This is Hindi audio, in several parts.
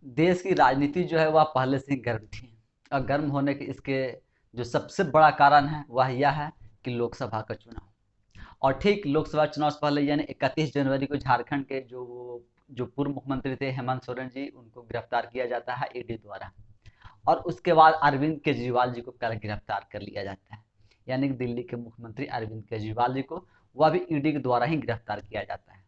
देश की राजनीति जो है वह पहले से ही गर्म थी, और गर्म होने के इसके जो सबसे बड़ा कारण है वह यह है कि लोकसभा का चुनाव। और ठीक लोकसभा चुनाव से पहले यानी 31 जनवरी को झारखंड के जो पूर्व मुख्यमंत्री थे हेमंत सोरेन जी, उनको गिरफ्तार किया जाता है ईडी द्वारा। और उसके बाद अरविंद केजरीवाल जी को कल गिरफ्तार कर लिया जाता है, यानी कि दिल्ली के मुख्यमंत्री अरविंद केजरीवाल जी को वह भी ईडी के द्वारा ही गिरफ्तार किया जाता है।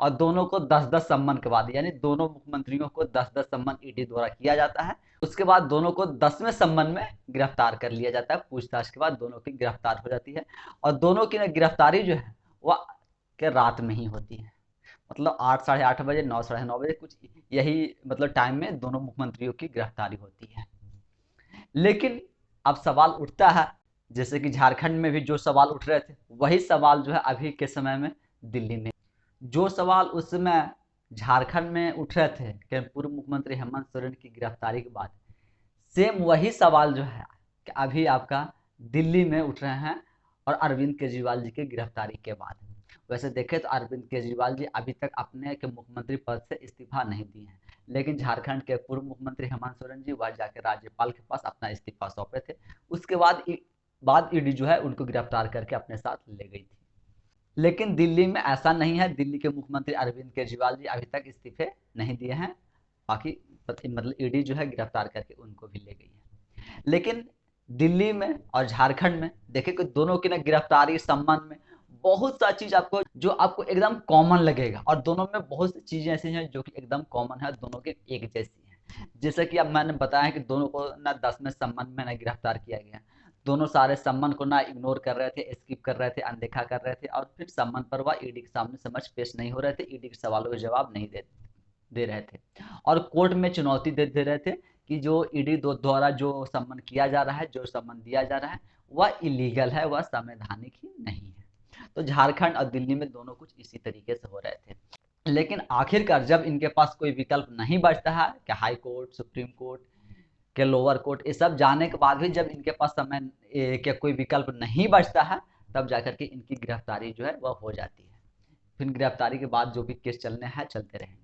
और दोनों को 10-10 सम्मन के बाद, यानी दोनों मुख्यमंत्रियों को 10-10 सम्मन ईडी द्वारा किया जाता है। उसके बाद दोनों को 10वें सम्मन में गिरफ्तार कर लिया जाता है। पूछताछ के बाद दोनों की गिरफ्तार हो जाती है। और दोनों की गिरफ्तारी जो है वह के रात में ही होती है, मतलब 8 साढ़े 8 बजे, 9 साढ़े 9 बजे कुछ यही मतलब टाइम में दोनों मुख्यमंत्रियों की गिरफ्तारी होती है। लेकिन अब सवाल उठता है, जैसे कि झारखंड में भी जो सवाल उठ रहे थे वही सवाल जो है अभी के समय में दिल्ली में, जो सवाल उस समय झारखंड में उठ रहे थे कि पूर्व मुख्यमंत्री हेमंत सोरेन की गिरफ्तारी के बाद, सेम वही सवाल जो है कि अभी आपका दिल्ली में उठ रहे हैं और अरविंद केजरीवाल जी की गिरफ्तारी के बाद। वैसे देखें तो अरविंद केजरीवाल जी अभी तक अपने के मुख्यमंत्री पद से इस्तीफा नहीं दिए हैं, लेकिन झारखंड के पूर्व मुख्यमंत्री हेमंत सोरेन जी वह जाकर राज्यपाल के पास अपना इस्तीफा सौंपे थे। उसके बाद ईडी जो है उनको गिरफ्तार करके अपने साथ ले गई थी। लेकिन दिल्ली में ऐसा नहीं है, दिल्ली के मुख्यमंत्री अरविंद केजरीवाल जी अभी तक इस्तीफे नहीं दिए हैं। बाकी मतलब ईडी जो है गिरफ्तार करके उनको भी ले गई है। लेकिन दिल्ली में और झारखंड में देखे कि दोनों की ना गिरफ्तारी संबंध में बहुत सा चीज आपको जो आपको एकदम कॉमन लगेगा, और दोनों में बहुत सी चीजें ऐसी हैं जो कि एकदम कॉमन है, दोनों के एक जैसी हैं। जैसे कि अब मैंने बताया कि दोनों को ना 10वें संबंध में ना गिरफ्तार किया गया। दोनों सारे सम्मन को ना इग्नोर कर रहे थे, स्किप कर रहे थे, अनदेखा कर रहे थे, और फिर सम्मन पर वह ईडी के सामने समझ पेश नहीं हो रहे थे, ईडी के सवालों के जवाब नहीं दे रहे थे। और कोर्ट में चुनौती दे रहे थे कि जो ईडी द्वारा जो सम्मन किया जा रहा है, जो सम्मन दिया जा रहा है वह इलीगल है, वह संवैधानिक ही नहीं है। तो झारखंड और दिल्ली में दोनों कुछ इसी तरीके से हो रहे थे। लेकिन आखिरकार जब इनके पास कोई विकल्प नहीं बचता है कि हाई कोर्ट, सुप्रीम कोर्ट के लोअर कोर्ट, ये सब जाने के बाद भी जब इनके पास समय के कोई विकल्प नहीं बचता है, तब जाकर के इनकी गिरफ्तारी जो है वह हो जाती है। फिर गिरफ्तारी के बाद जो भी केस चलने हैं चलते रहेंगे।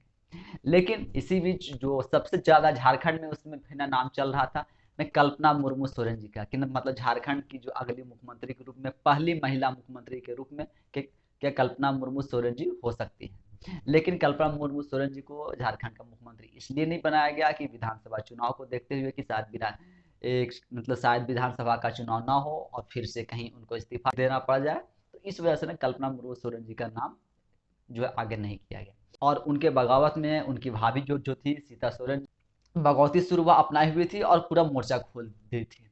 लेकिन इसी बीच जो सबसे ज्यादा झारखंड में उसमें फिर नाम चल रहा था मैं कल्पना मुर्मू सोरेन जी का, कि मतलब झारखंड की जो अगली मुख्यमंत्री के रूप में, पहली महिला मुख्यमंत्री के रूप में क्या कल्पना मुर्मू सोरेन जी हो सकती है। लेकिन कल्पना मुर्मू सोरेन जी को झारखंड का मुख्यमंत्री इसलिए नहीं बनाया गया कि विधानसभा चुनाव को देखते हुए कि शायद विधानसभा का चुनाव ना हो और फिर से कहीं उनको इस्तीफा देना पड़ जाए। तो इस वजह से ना कल्पना मुर्मू सोरेन जी का नाम जो है आगे नहीं किया गया। और उनके बगावत में उनकी भाभी जो थी सीता सोरेन, बगौती शुरू वह अपनाई हुई थी और पूरा मोर्चा खोल दी थी।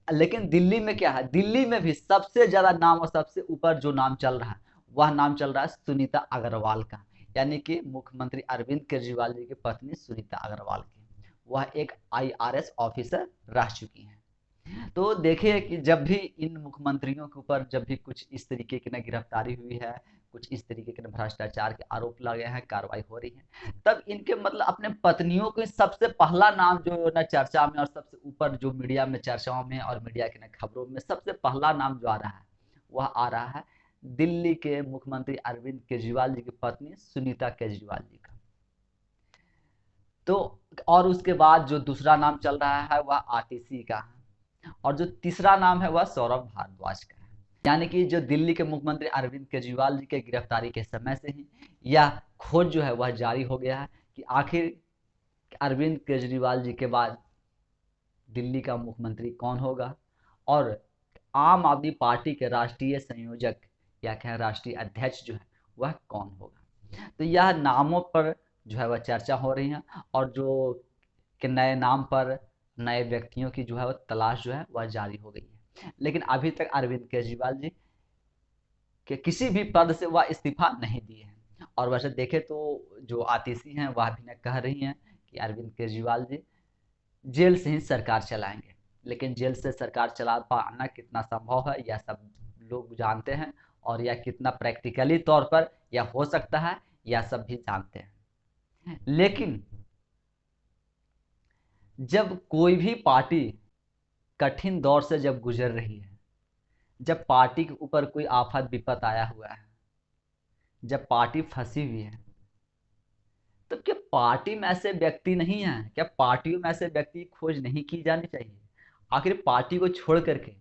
लेकिन दिल्ली में क्या है, दिल्ली में भी सबसे ज्यादा नाम और सबसे ऊपर जो नाम चल रहा है वह नाम चल रहा है सुनीता अग्रवाल का, यानी कि मुख्यमंत्री अरविंद केजरीवाल जी की पत्नी सुनीता अग्रवाल की। वह एक आईआरएस ऑफिसर रह चुकी हैं। तो देखिए कि जब भी इन मुख्यमंत्रियों के ऊपर जब भी कुछ इस तरीके की ना गिरफ्तारी हुई है, कुछ इस तरीके के भ्रष्टाचार के आरोप लगे हैं, कार्रवाई हो रही है, तब इनके मतलब अपने पत्नियों के सबसे पहला नाम जो ना चर्चा में और सबसे ऊपर जो मीडिया में चर्चाओं में और मीडिया के ना खबरों में सबसे पहला नाम जो आ रहा है वह आ रहा है दिल्ली के मुख्यमंत्री अरविंद केजरीवाल जी की पत्नी सुनीता केजरीवाल जी का। तो और उसके बाद जो दूसरा नाम चल रहा है वह आरटीसी का है, और जो तीसरा नाम है वह सौरभ भारद्वाज का है। यानी कि जो दिल्ली के मुख्यमंत्री अरविंद केजरीवाल जी के गिरफ्तारी के समय से ही यह खोज जो है वह जारी हो गया है कि आखिर अरविंद केजरीवाल जी के बाद दिल्ली का मुख्यमंत्री कौन होगा, और आम आदमी पार्टी के राष्ट्रीय संयोजक या कहें राष्ट्रीय अध्यक्ष जो है वह कौन होगा। तो यह नामों पर जो है वह चर्चा हो रही है, और जो कि नए नाम पर नए व्यक्तियों की जो है वह तलाश जो है वह जारी हो गई है। लेकिन अभी तक अरविंद केजरीवाल जी के किसी भी पद से वह इस्तीफा नहीं दिए हैं। और वैसे देखे तो जो आतिशी हैं वह भी कह रही हैं कि अरविंद केजरीवाल जी जेल से ही सरकार चलाएंगे। लेकिन जेल से सरकार चला पाना कितना संभव है यह सब लोग जानते हैं, और यह कितना प्रैक्टिकली तौर पर यह हो सकता है यह सब भी जानते हैं। लेकिन जब कोई भी पार्टी कठिन दौर से जब गुजर रही है, जब पार्टी के ऊपर कोई आफत विपत आया हुआ है, जब पार्टी फंसी हुई है, तो क्या पार्टी में ऐसे व्यक्ति नहीं है? क्या पार्टियों में ऐसे व्यक्ति की खोज नहीं की जानी चाहिए? आखिर पार्टी को छोड़ करके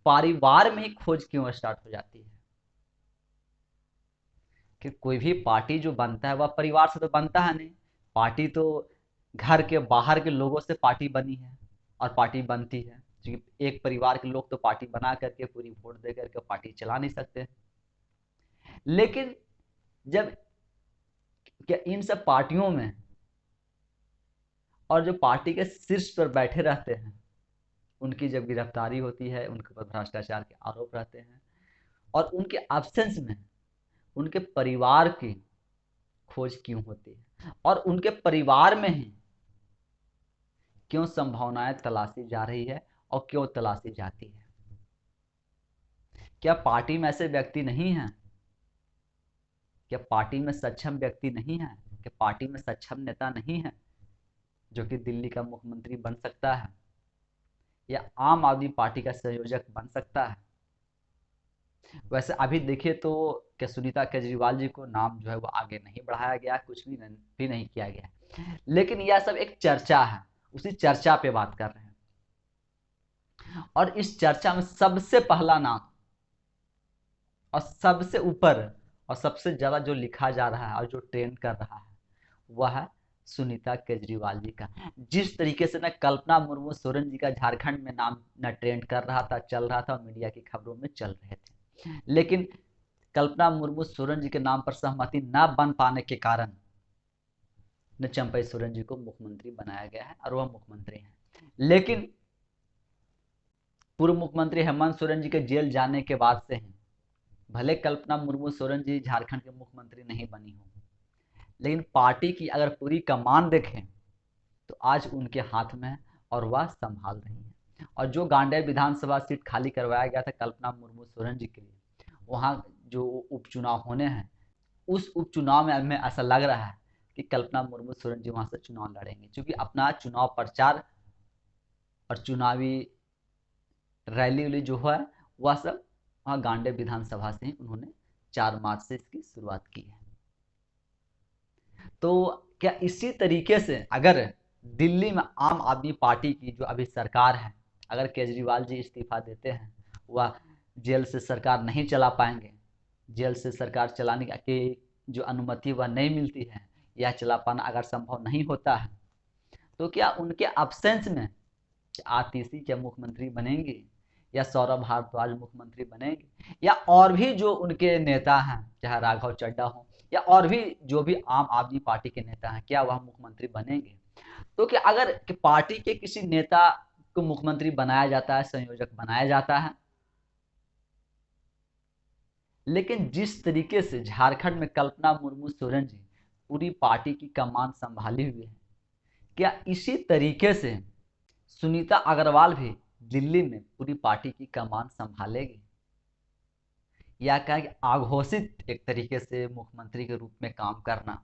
परिवार में ही खोज क्यों स्टार्ट हो जाती है? कि कोई भी पार्टी जो बनता है वह परिवार से तो बनता है नहीं। पार्टी तो घर के बाहर के लोगों से पार्टी बनी है और पार्टी बनती है, क्योंकि एक परिवार के लोग तो पार्टी बना करके पूरी वोट दे करके पार्टी चला नहीं सकते। लेकिन जब क्या इन सब पार्टियों में और जो पार्टी के शीर्ष पर बैठे रहते हैं उनकी जब गिरफ्तारी होती है, उनके ऊपर भ्रष्टाचार के आरोप रहते हैं और उनके एब्सेंस में उनके परिवार की खोज क्यों होती है और उनके परिवार में ही क्यों संभावनाएं तलाशी जा रही है और क्यों तलाशी जाती है? क्या पार्टी में ऐसे व्यक्ति नहीं हैं? क्या पार्टी में सक्षम व्यक्ति नहीं है? क्या पार्टी में सक्षम नेता नहीं है जो कि दिल्ली का मुख्यमंत्री बन सकता है या आम आदमी पार्टी का संयोजक बन सकता है? वैसे अभी देखिए तो क्या सुनीता केजरीवाल जी को नाम जो है वो आगे नहीं बढ़ाया गया, कुछ भी नहीं किया गया, लेकिन यह सब एक चर्चा है, उसी चर्चा पे बात कर रहे हैं। और इस चर्चा में सबसे पहला नाम और सबसे ऊपर और सबसे ज्यादा जो लिखा जा रहा है और जो ट्रेंड कर रहा है वह है सुनीता केजरीवाल जी का। जिस तरीके से न कल्पना मुर्मू सोरेन जी का झारखंड में नाम न ट्रेंड कर रहा था, चल रहा था और मीडिया की खबरों में चल रहे थे, लेकिन कल्पना मुर्मू सोरेन जी के नाम पर सहमति न बन पाने के कारण न चंपई सोरेन जी को मुख्यमंत्री बनाया गया है और वह मुख्यमंत्री हैं। लेकिन पूर्व मुख्यमंत्री हेमंत सोरेन जी के जेल जाने के बाद से ही भले कल्पना मुर्मू सोरेन जी झारखंड के मुख्यमंत्री नहीं बनी हो, लेकिन पार्टी की अगर पूरी कमान देखें तो आज उनके हाथ में है और वह संभाल रही है। और जो गांडेर विधानसभा सीट खाली करवाया गया था कल्पना मुर्मू सोरेन जी के लिए, वहाँ जो उपचुनाव होने हैं उस उपचुनाव में हमें ऐसा लग रहा है कि कल्पना मुर्मू सोरेन जी वहाँ से चुनाव लड़ेंगे, क्योंकि अपना चुनाव प्रचार और चुनावी रैली वैली जो है वह सब वहाँ गांडे विधानसभा से ही उन्होंने 4 मार्च से इसकी शुरुआत की है। तो क्या इसी तरीके से अगर दिल्ली में आम आदमी पार्टी की जो अभी सरकार है, अगर केजरीवाल जी इस्तीफा देते हैं, वह जेल से सरकार नहीं चला पाएंगे, जेल से सरकार चलाने की जो अनुमति वह नहीं मिलती है, यह चला पाना अगर संभव नहीं होता है, तो क्या उनके अब्सेंस में आतिशी क्या मुख्यमंत्री बनेंगे या सौरभ भारद्वाज मुख्यमंत्री बनेंगे या और भी जो उनके नेता हैं, चाहे राघव चड्डा हो या और भी जो भी आम आदमी पार्टी के नेता हैं, क्या वह मुख्यमंत्री बनेंगे? तो क्या अगर कि पार्टी के किसी नेता को मुख्यमंत्री बनाया जाता है, संयोजक बनाया जाता है, लेकिन जिस तरीके से झारखंड में कल्पना मुर्मू सोरेन जी पूरी पार्टी की कमान संभाली हुई है, क्या इसी तरीके से सुनीता अग्रवाल भी दिल्ली में पूरी पार्टी की कमान संभालेगी या क्या आघोषित एक तरीके से मुख्यमंत्री के रूप में काम करना?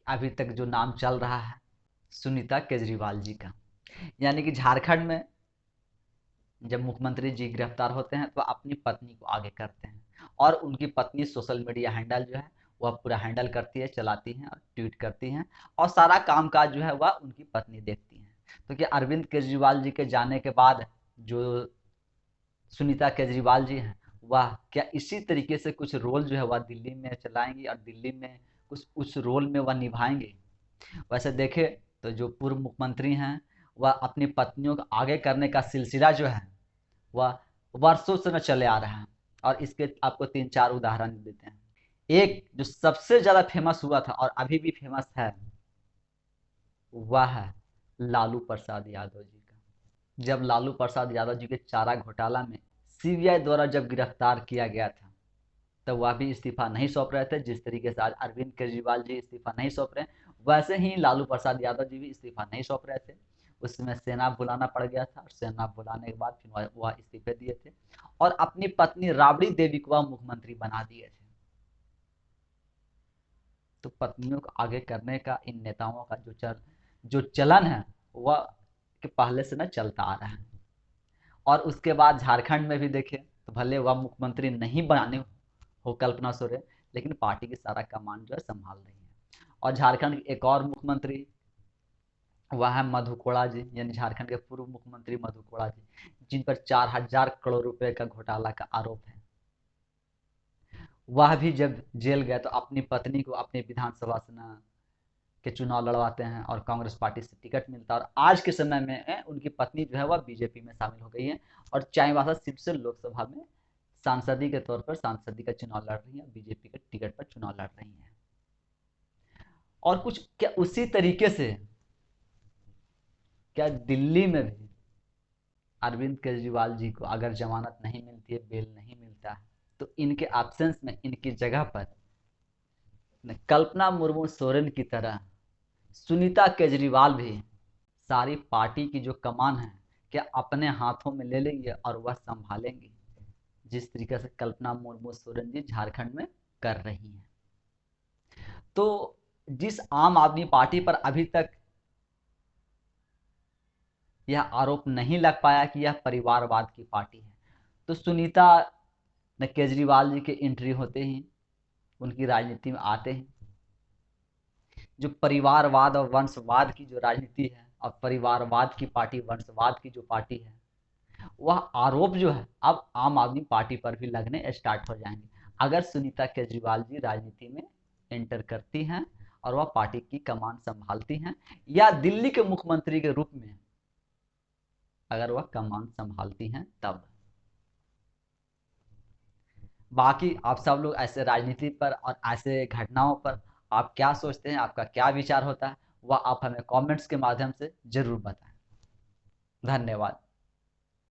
अभी तक जो नाम चल रहा है सुनीता केजरीवाल जी का, यानी कि झारखंड में जब मुख्यमंत्री जी गिरफ्तार होते हैं तो अपनी पत्नी को आगे करते हैं और उनकी पत्नी सोशल मीडिया हैंडल जो है वह पूरा हैंडल करती है, चलाती हैं और ट्वीट करती हैं और सारा कामकाज जो है वह उनकी पत्नी देखती हैं। तो क्या अरविंद केजरीवाल जी के जाने के बाद जो सुनीता केजरीवाल जी हैं वह क्या इसी तरीके से कुछ रोल जो है वह दिल्ली में चलाएंगी और दिल्ली में कुछ उस रोल में वह निभाएंगे? वैसे देखे तो जो पूर्व मुख्यमंत्री हैं वह अपनी पत्नियों को आगे करने का सिलसिला जो है वह वर्षों से न चले आ रहा है और इसके आपको 3-4 उदाहरण देते हैं। एक जो सबसे ज्यादा फेमस हुआ था और अभी भी फेमस है वह है लालू प्रसाद यादव जी का। जब लालू प्रसाद यादव जी के चारा घोटाला में सीबीआई द्वारा जब गिरफ्तार किया गया था तब वह भी इस्तीफा नहीं सौंप रहे थे, जिस तरीके से आज अरविंद केजरीवाल जी इस्तीफा नहीं सौंप रहे हैं वैसे ही लालू प्रसाद यादव जी भी इस्तीफा नहीं सौंप रहे थे। उसमें सेना बुलाना पड़ गया था और सेना बुलाने के बाद फिर वह इस्तीफे दिए थे और अपनी पत्नी राबड़ी देवी को वह मुख्यमंत्री बना दिए थे। तो पत्नियों को आगे करने का इन नेताओं का जो चलन है वह के पहले से न चलता आ रहा है। और उसके बाद झारखंड में भी देखें तो भले वह मुख्यमंत्री नहीं बनाने हो कल्पना सोरेन, लेकिन पार्टी की सारा कमान जो है संभाल रही है। और झारखंड के एक और मुख्यमंत्री, वह है मधु कोड़ा जी, यानी झारखंड के पूर्व मुख्यमंत्री मधु कोड़ा जी, जिन पर 4,000 करोड़ रुपए का घोटाला का आरोप है। वह भी जब जेल गए तो अपनी पत्नी को अपने विधानसभा के चुनाव लड़वाते हैं और कांग्रेस पार्टी से टिकट मिलता है, और आज के समय में उनकी पत्नी जो है वह बीजेपी में शामिल हो गई है और चाईबासा सीट से लोकसभा में सांसदी के तौर पर सांसदी का चुनाव लड़ रही है, बीजेपी के टिकट पर चुनाव लड़ रही है। और कुछ क्या उसी तरीके से क्या दिल्ली में भी अरविंद केजरीवाल जी को अगर जमानत नहीं मिलती है, बेल नहीं मिलता है, तो इनके एब्सेंस में इनकी जगह पर कल्पना मुर्मू सोरेन की तरह सुनीता केजरीवाल भी सारी पार्टी की जो कमान है क्या अपने हाथों में ले लेंगे और वह संभालेंगे, जिस तरीके से कल्पना मुर्मू सोरेन जी झारखंड में कर रही हैं। तो जिस आम आदमी पार्टी पर अभी तक यह आरोप नहीं लग पाया कि यह परिवारवाद की पार्टी है, तो सुनीता केजरीवाल जी के एंट्री होते ही उनकी राजनीति में आते हैं। जो परिवारवाद और वंशवाद की जो राजनीति है और परिवारवाद की पार्टी, वंशवाद की जो पार्टी है, वह आरोप जो है अब आम आदमी पार्टी पर भी लगने स्टार्ट हो जाएंगे अगर सुनीता केजरीवाल जी राजनीति में एंटर करती हैं और वह पार्टी की कमान संभालती हैं, या दिल्ली के मुख्यमंत्री के रूप में अगर वह कमान संभालती हैं तब। बाकी आप सब लोग ऐसे राजनीति पर और ऐसे घटनाओं पर आप क्या सोचते हैं, आपका क्या विचार होता है, वह आप हमें कमेंट्स के माध्यम से जरूर बताएं। धन्यवाद।